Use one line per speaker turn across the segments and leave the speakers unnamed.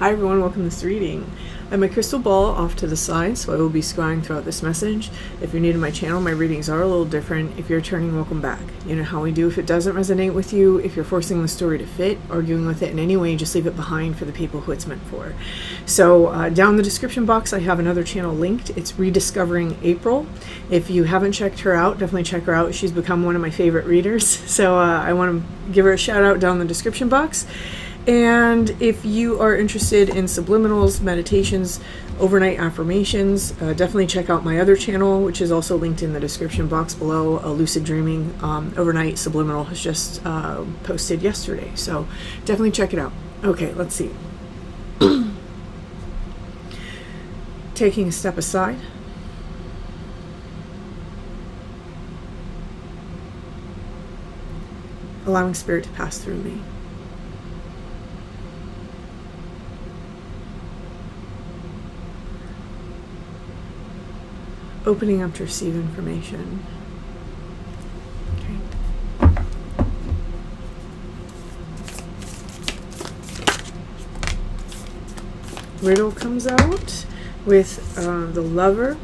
Hi everyone, welcome to this reading. I have my crystal ball off to the side, so I will be scrying throughout this message. If you're new to my channel, my readings are a little different. If you're returning, welcome back. You know how we do if it doesn't resonate with you, if you're forcing the story to fit, arguing with it in any way, just leave it behind for the people who it's meant for. So down in the description box, I have another channel linked. It's Rediscovering April. If you haven't checked her out, definitely check her out. She's become one of my favorite readers. So I want to give her a shout out down in the description box. And if you are interested in subliminals, meditations, overnight affirmations, definitely check out my other channel, which is also linked in the description box below. Lucid Dreaming Overnight Subliminal has just posted yesterday, so definitely check it out. Okay, let's see. Taking a step aside. Allowing spirit to pass through me. Opening up to receive information. Okay. Riddle comes out with the Lover,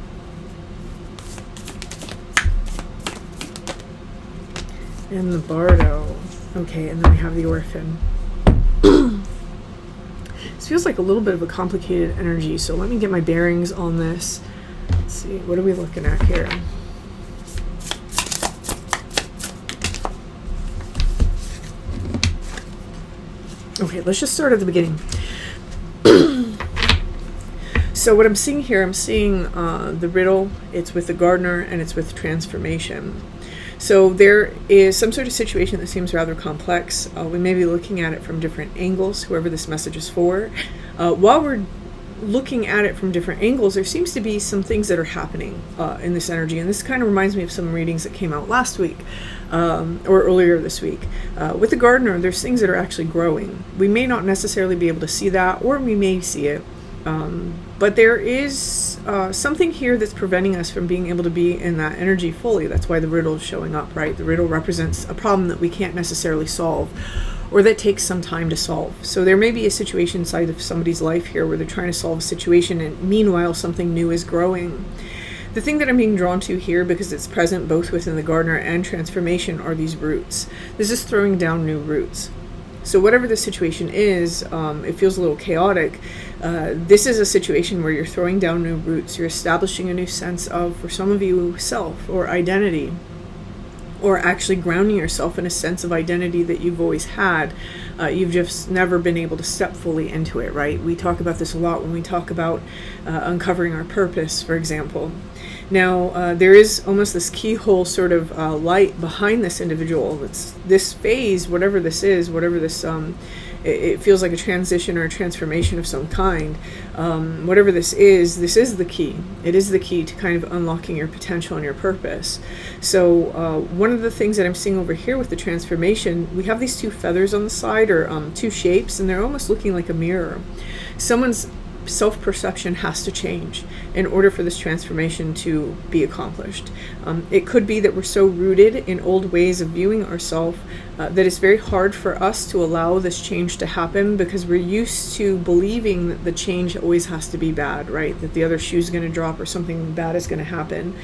and the Bardo. Okay, and then we have the Orphan. This feels like a little bit of a complicated energy, so let me get my bearings on this. Let's see, what are we looking at here? Okay, let's just start at the beginning. So what I'm seeing here, I'm seeing the riddle, it's with the gardener, and it's with transformation. So there is some sort of situation that seems rather complex. We may be looking at it from different angles, whoever this message is for. While we're looking at it from different angles, there seems to be some things that are happening in this energy, and this kind of reminds me of some readings that came out last week or earlier this week. With the gardener, there's things that are actually growing. We may not necessarily be able to see that, or we may see it, but there is something here that's preventing us from being able to be in that energy fully. That's why the riddle is showing up, right? The riddle represents a problem that we can't necessarily solve, or that takes some time to solve. So there may be a situation inside of somebody's life here where they're trying to solve a situation, and meanwhile something new is growing. The thing that I'm being drawn to here, because it's present both within the gardener and transformation, are these roots. This is throwing down new roots. So whatever the situation is, it feels a little chaotic. This is a situation where you're throwing down new roots. You're establishing a new sense of, for some of you, self or identity, or actually grounding yourself in a sense of identity that you've always had. You've just never been able to step fully into it, right? We talk about this a lot when we talk about uncovering our purpose, for example. Now, there is almost this keyhole sort of light behind this individual. It's this phase, whatever this is, whatever this, it feels like a transition or a transformation of some kind. Whatever this is the key. It is the key to kind of unlocking your potential and your purpose. So one of the things that I'm seeing over here with the transformation, we have these two feathers on the side, or two shapes, and they're almost looking like a mirror. Someone's self-perception has to change in order for this transformation to be accomplished. It could be that we're so rooted in old ways of viewing ourselves that it's very hard for us to allow this change to happen, because we're used to believing that the change always has to be bad, right? That the other shoe is going to drop or something bad is going to happen.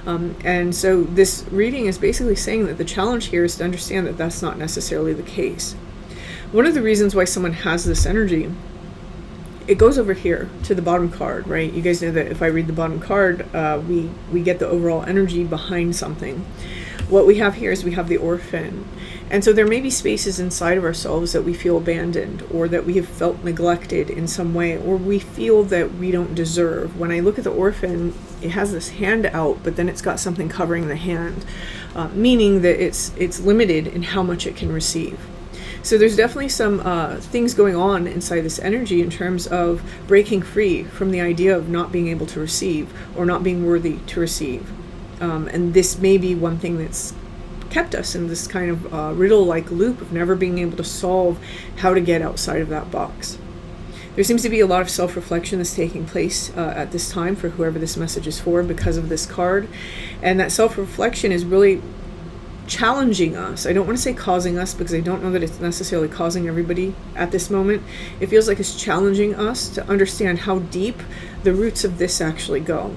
And so this reading is basically saying that the challenge here is to understand that that's not necessarily the case. One of the reasons why someone has this energy, it goes over here to the bottom card, right? You guys know that if I read the bottom card, we get the overall energy behind something. What we have here is we have the Orphan. And so there may be spaces inside of ourselves that we feel abandoned, or that we have felt neglected in some way, or we feel that we don't deserve. When I look at the Orphan, it has this hand out, but then it's got something covering the hand, meaning that it's limited in how much it can receive. So there's definitely some things going on inside this energy in terms of breaking free from the idea of not being able to receive, or not being worthy to receive. And this may be one thing that's kept us in this kind of riddle-like loop of never being able to solve how to get outside of that box. There seems to be a lot of self-reflection that's taking place at this time for whoever this message is for, because of this card. And that self-reflection is really challenging us. I don't want to say causing us, because I don't know that it's necessarily causing everybody at this moment. It feels like it's challenging us to understand how deep the roots of this actually go.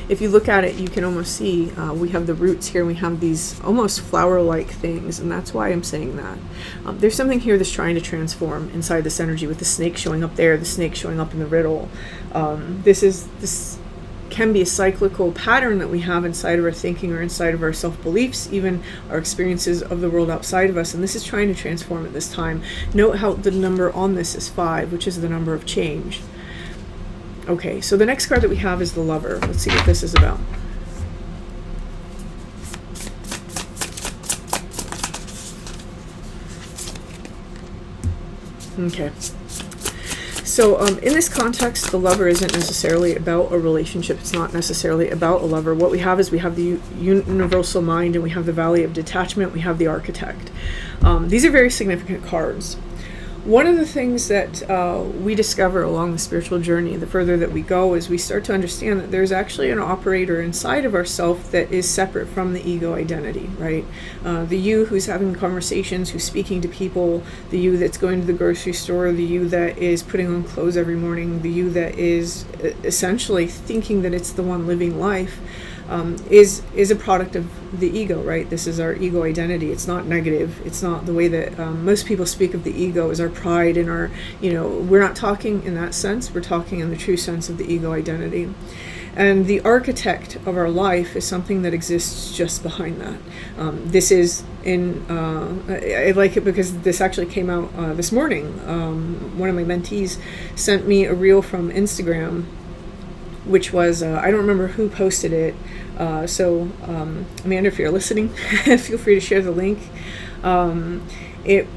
If you look at it, you can almost see we have the roots here, and we have these almost flower-like things, and that's why I'm saying that. There's something here that's trying to transform inside this energy, with the snake showing up there, the snake showing up in the riddle. This can be a cyclical pattern that we have inside of our thinking, or inside of our self-beliefs, even our experiences of the world outside of us, and this is trying to transform at this time. Note how the number on this is 5, which is the number of change. Okay, so the next card that we have is the Lover. Let's see what this is about. Okay. So in this context, the Lover isn't necessarily about a relationship. It's not necessarily about a lover. What we have is we have the universal mind, and we have the Valley of Detachment. We have the Architect. These are very significant cards. One of the things that we discover along the spiritual journey, the further that we go, is we start to understand that there's actually an operator inside of ourself that is separate from the ego identity, right? The you who's having conversations, who's speaking to people, the you that's going to the grocery store, the you that is putting on clothes every morning, the you that is essentially thinking that it's the one living life, is a product of the ego, right? This is our ego identity. It's not negative. It's not the way that most people speak of the ego as our pride and our, we're not talking in that sense. We're talking in the true sense of the ego identity. And the architect of our life is something that exists just behind that. This is I like it because this actually came out this morning. One of my mentees sent me a reel from Instagram, which was, I don't remember who posted it, so Amanda, if you're listening, feel free to share the link. It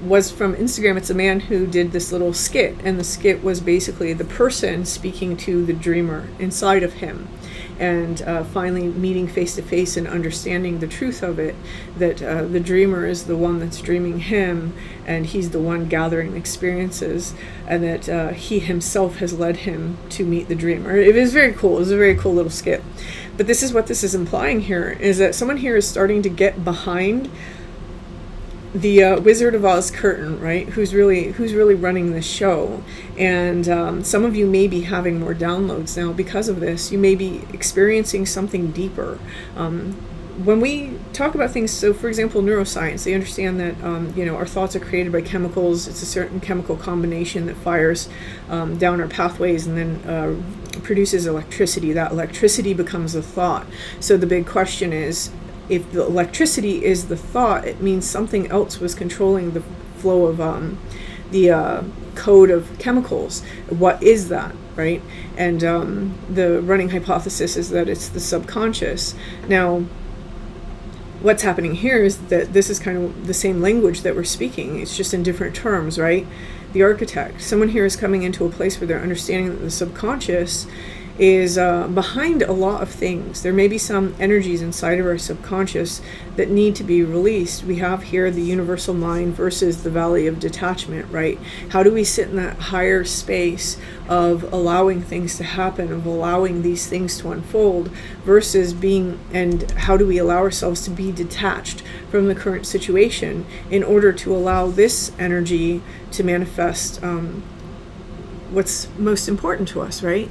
was from Instagram. It's a man who did this little skit, and the skit was basically the person speaking to the dreamer inside of him, and finally meeting face to face and understanding the truth of it, that the dreamer is the one that's dreaming him, and he's the one gathering experiences, and that he himself has led him to meet the dreamer. It was very cool. It was a very cool little skit. But this is what this is implying here, is that someone here is starting to get behind the Wizard of Oz curtain, right? Who's really running this show. And some of you may be having more downloads now because of this. You may be experiencing something deeper. When we talk about things, so for example, neuroscience, they understand that our thoughts are created by chemicals. It's a certain chemical combination that fires down our pathways and then produces electricity. That electricity becomes a thought. So the big question is, if the electricity is the thought, it means something else was controlling the flow of the code of chemicals. What is that, right? And the running hypothesis is that it's the subconscious. Now, what's happening here is that this is kind of the same language that we're speaking. It's just in different terms, right? The architect. Someone here is coming into a place where they're understanding that the subconscious is behind a lot of things. There may be some energies inside of our subconscious that need to be released. We have here the universal mind versus the Valley of Detachment, right? How do we sit in that higher space of allowing things to happen, of allowing these things to unfold, versus and how do we allow ourselves to be detached from the current situation in order to allow this energy to manifest what's most important to us, right?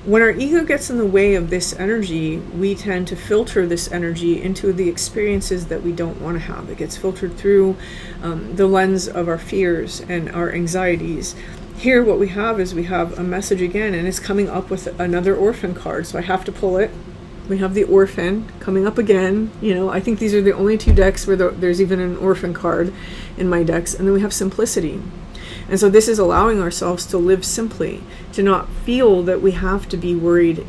When our ego gets in the way of this energy, we tend to filter this energy into the experiences that we don't want to have. It gets filtered through the lens of our fears and our anxieties. Here what we have is we have a message again, and it's coming up with another Orphan card, so I have to pull it. We have the Orphan coming up again. I think these are the only two decks where there's even an Orphan card in my decks. And then we have Simplicity. And so this is allowing ourselves to live simply, to not feel that we have to be worried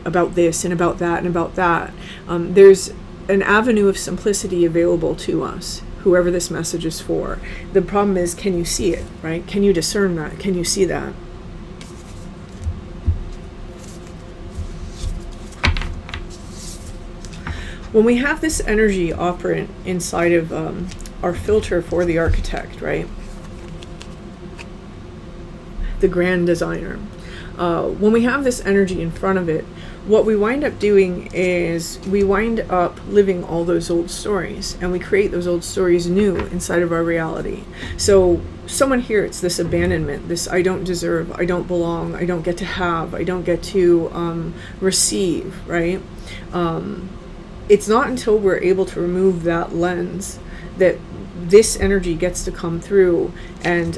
about this and about that and about that. There's an avenue of simplicity available to us, whoever this message is for. The problem is, can you see it, right? Can you discern that? Can you see that? When we have this energy operant inside of our filter for the architect, right? The grand designer. When we have this energy in front of it, what we wind up doing is we wind up living all those old stories, and we create those old stories new inside of our reality. So someone here, it's this abandonment, this I don't deserve, I don't belong, I don't get to have, I don't get to receive, right? It's not until we're able to remove that lens that this energy gets to come through. And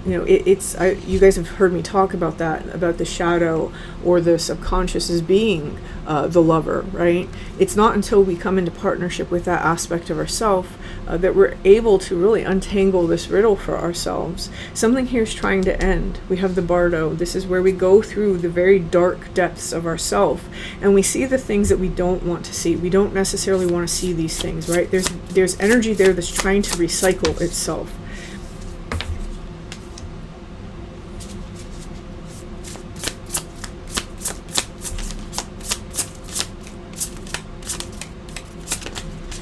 you guys have heard me talk about that, about the shadow or the subconscious as being the lover, right? It's not until we come into partnership with that aspect of ourselves that we're able to really untangle this riddle for ourselves. Something here is trying to end. We have the bardo. This is where we go through the very dark depths of ourselves, and we see the things that we don't want to see. We don't necessarily want to see these things, right? There's energy there that's trying to recycle itself.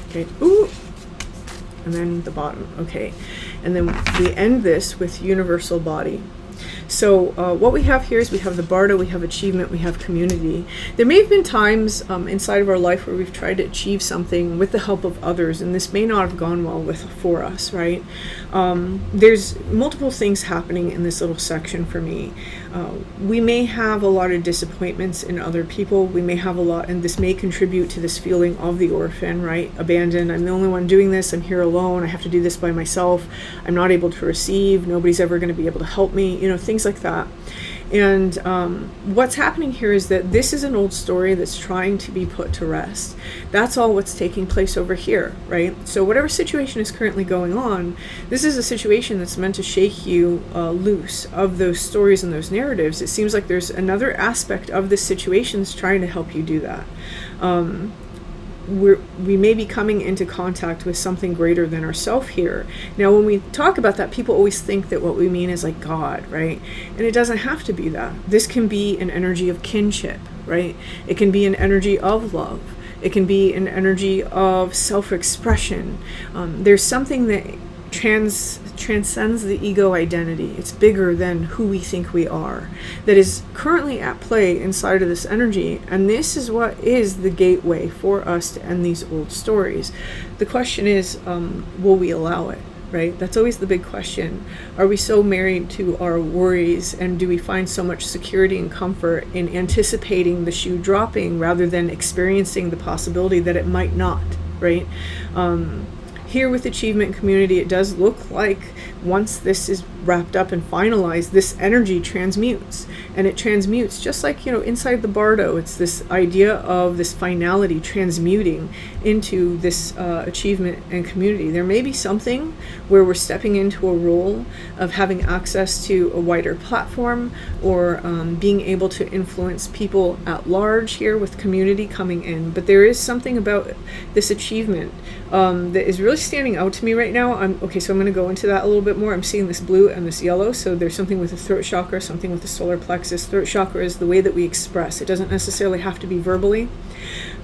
Okay. Ooh. And then the bottom. Okay. And then we end this with universal body. So what we have here is we have the bardo, we have achievement, we have community. There may have been times inside of our life where we've tried to achieve something with the help of others, and this may not have gone well for us, right? There's multiple things happening in this little section for me. We may have a lot of disappointments in other people. We may have a lot, and this may contribute to this feeling of the orphan, right? Abandoned. I'm the only one doing this. I'm here alone. I have to do this by myself. I'm not able to receive. Nobody's ever going to be able to help me. Things like that. And what's happening here is that this is an old story that's trying to be put to rest. That's all what's taking place over here, right? So whatever situation is currently going on, this is a situation that's meant to shake you loose of those stories and those narratives. It seems like there's another aspect of this situation that's trying to help you do that. We may be coming into contact with something greater than ourselves here. Now, when we talk about that, people always think that what we mean is like God, right? And it doesn't have to be that. This can be an energy of kinship, right? It can be an energy of love. It can be an energy of self-expression. There's something that transcends the ego identity. It's bigger than who we think we are, that is currently at play inside of this energy, and this is what is the gateway for us to end these old stories. The question is, will we allow it, right? That's always the big question. Are we so married to our worries, and do we find so much security and comfort in anticipating the shoe dropping rather than experiencing the possibility that it might not, right? Here with achievement community, it does look like once this is wrapped up and finalized, this energy transmutes. And it transmutes just like, inside the bardo, it's this idea of this finality transmuting into this achievement and community. There may be something where we're stepping into a role of having access to a wider platform, or being able to influence people at large here with community coming in. But there is something about this achievement that is really standing out to me right now. So I'm going to go into that a little bit more. I'm seeing this blue and this yellow. So there's something with the throat chakra, something with the solar plexus. Throat chakra is the way that we express. It doesn't necessarily have to be verbally,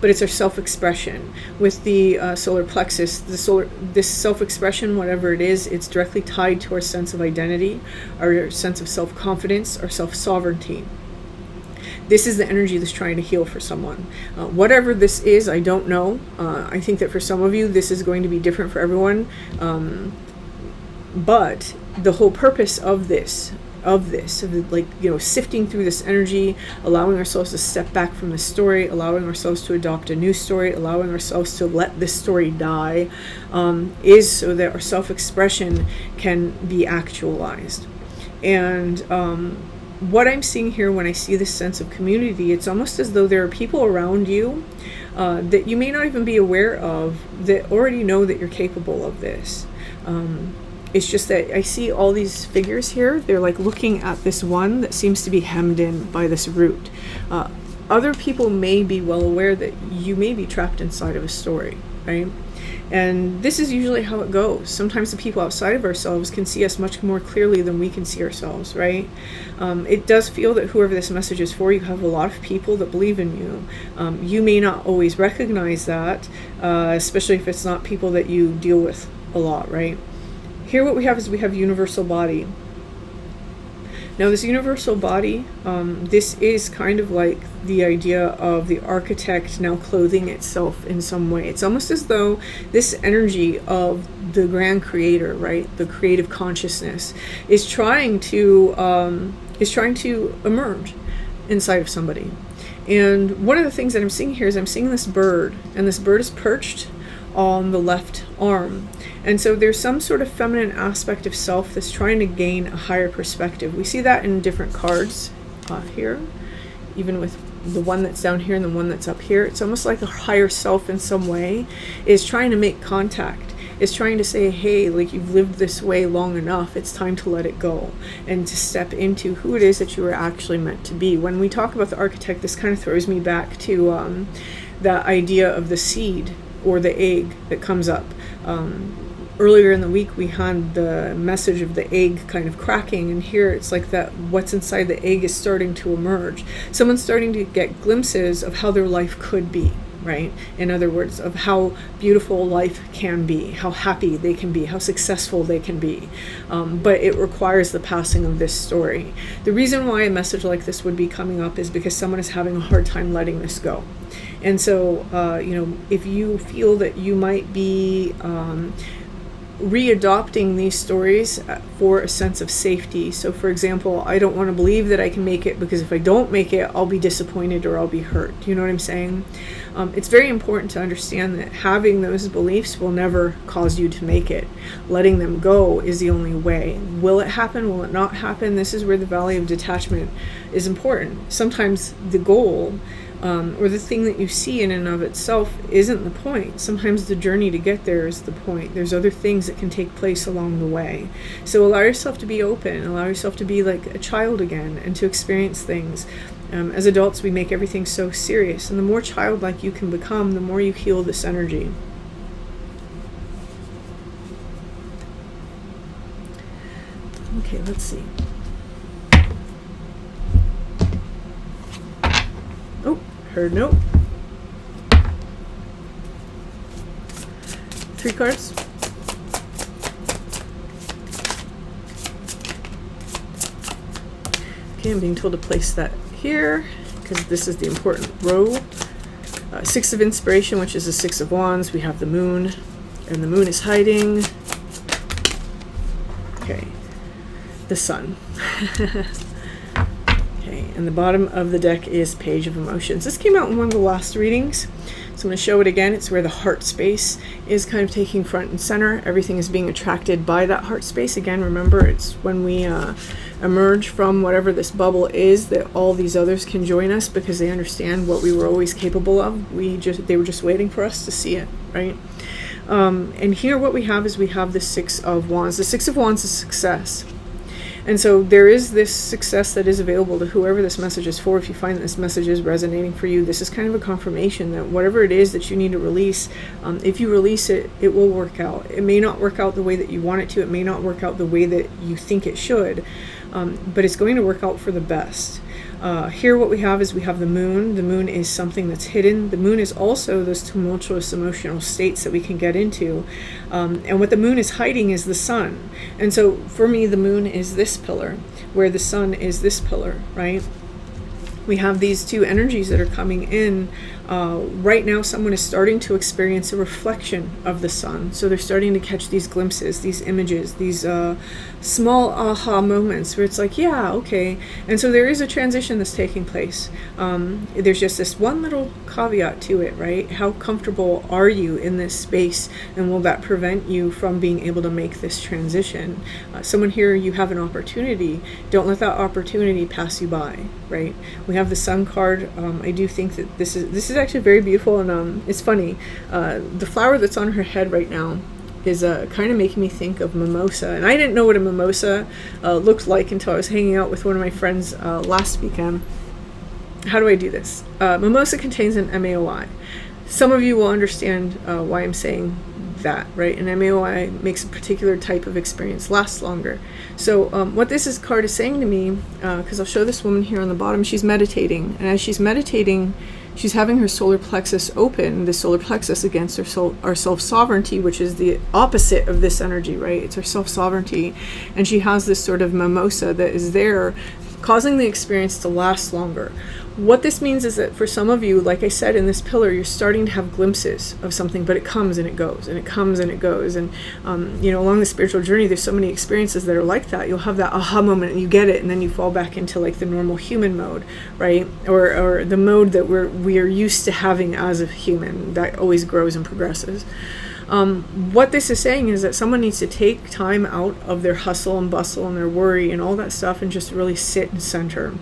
but it's our self-expression. With the solar plexus, this self-expression, whatever it is, it's directly tied to our sense of identity, our sense of self-confidence, our self-sovereignty. This is the energy that's trying to heal for someone. Whatever this is, I don't know. I think that for some of you, this is going to be different for everyone. But the whole purpose of sifting through this energy, allowing ourselves to step back from the story, allowing ourselves to adopt a new story, allowing ourselves to let this story die, is so that our self-expression can be actualized. And what I'm seeing here when I see this sense of community, it's almost as though there are people around you that you may not even be aware of that already know that you're capable of this. It's just that I see all these figures here. They're like looking at this one that seems to be hemmed in by this root. Other people may be well aware that you may be trapped inside of a story, right? And this is usually how it goes. Sometimes the people outside of ourselves can see us much more clearly than we can see ourselves, right? It does feel that whoever this message is for, you have a lot of people that believe in you. You may not always recognize that, especially if it's not people that you deal with a lot, right? Here what we have is we have universal body. Now, this universal body, this is kind of like the idea of the architect now clothing itself in some way. It's almost as though this energy of the grand creator, right, the creative consciousness, is trying to emerge inside of somebody. And one of the things that I'm seeing here is I'm seeing this bird, and this bird is perched on the left arm. And so there's some sort of feminine aspect of self that's trying to gain a higher perspective. We see that in different cards here, even with the one that's down here and the one that's up here. It's almost like a higher self in some way is trying to make contact. It's trying to say, hey, like, you've lived this way long enough, it's time to let it go and to step into who it is that you were actually meant to be. When we talk about the architect, this kind of throws me back to that idea of the seed or the egg that comes up. Earlier in the week, we had the message of the egg kind of cracking, and here it's like that what's inside the egg is starting to emerge. Someone's starting to get glimpses of how their life could be, right? In other words, of how beautiful life can be, how happy they can be, how successful they can be. But it requires the passing of this story. The reason why a message like this would be coming up is because someone is having a hard time letting this go. And so, if you feel that you might be readopting these stories for a sense of safety. So, for example, I don't want to believe that I can make it because if I don't make it, I'll be disappointed or I'll be hurt. Do you know what I'm saying? It's very important to understand that having those beliefs will never cause you to make it. Letting them go is the only way. Will it happen? Will it not happen? This is where the valley of detachment is important. Sometimes the goal or the thing that you see in and of itself isn't the point. Sometimes the journey to get there is the point. There's other things that can take place along the way. So allow yourself to be open. Allow yourself to be like a child again and to experience things. As adults, we make everything so serious. And the more childlike you can become, the more you heal this energy. Okay, let's see. Oh, heard note. 3 cards. Okay, I'm being told to place that here because this is the important row. 6 of Inspiration, which is the 6 of Wands. We have the Moon, and the Moon is hiding. Okay, the Sun. Okay, and the bottom of the deck is Page of Emotions. This came out in one of the last readings, so I'm going to show it again. It's where the heart space is kind of taking front and center. Everything is being attracted by that heart space. Again, remember, it's when we emerge from whatever this bubble is that all these others can join us because they understand what we were always capable of. They were just waiting for us to see it, right? And here what we have is we have the 6 of Wands. The 6 of Wands is success. And so there is this success that is available to whoever this message is for. If you find that this message is resonating for you, this is kind of a confirmation that whatever it is that you need to release, if you release it, it will work out. It may not work out the way that you want it to. It may not work out the way that you think it should, but it's going to work out for the best. Here what we have is we have the Moon. The Moon is something that's hidden. The Moon is also those tumultuous emotional states that we can get into. And what the Moon is hiding is the Sun. And so for me, the Moon is this pillar, where the Sun is this pillar, right? We have these two energies that are coming in. Right now, someone is starting to experience a reflection of the Sun. So they're starting to catch these glimpses, these images, these small aha moments where it's like, yeah, okay. And so there is a transition that's taking place. There's just this one little caveat to it, right? How comfortable are you in this space? And will that prevent you from being able to make this transition? Someone here, you have an opportunity. Don't let that opportunity pass you by, right? We have the Sun card. I do think that this is actually very beautiful, and it's funny. The flower that's on her head right now is kind of making me think of mimosa, and I didn't know what a mimosa looked like until I was hanging out with one of my friends last weekend. How do I do this? Mimosa contains an MAOI. Some of you will understand why I'm saying that, right? An MAOI makes a particular type of experience last longer. So what this card is saying to me, because I'll show this woman here on the bottom, she's meditating, and as she's meditating, she's having her solar plexus open, the solar plexus against our self-sovereignty, which is the opposite of this energy, right? It's our self-sovereignty. And she has this sort of mimosa that is there, causing the experience to last longer. What this means is that for some of you, like I said in this pillar, you're starting to have glimpses of something, but it comes and it goes, and it comes and it goes. And, along the spiritual journey, there's so many experiences that are like that. You'll have that aha moment and you get it, and then you fall back into like the normal human mode, right? Or the mode that we are used to having as a human that always grows and progresses. What this is saying is that someone needs to take time out of their hustle and bustle and their worry and all that stuff and just really sit and center.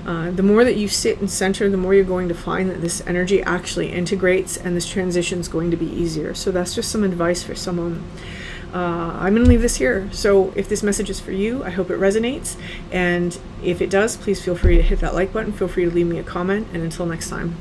The more that you sit and center, the more you're going to find that this energy actually integrates and this transition is going to be easier. So that's just some advice for someone. I'm going to leave this here. So if this message is for you, I hope it resonates. And if it does, please feel free to hit that like button. Feel free to leave me a comment. And until next time.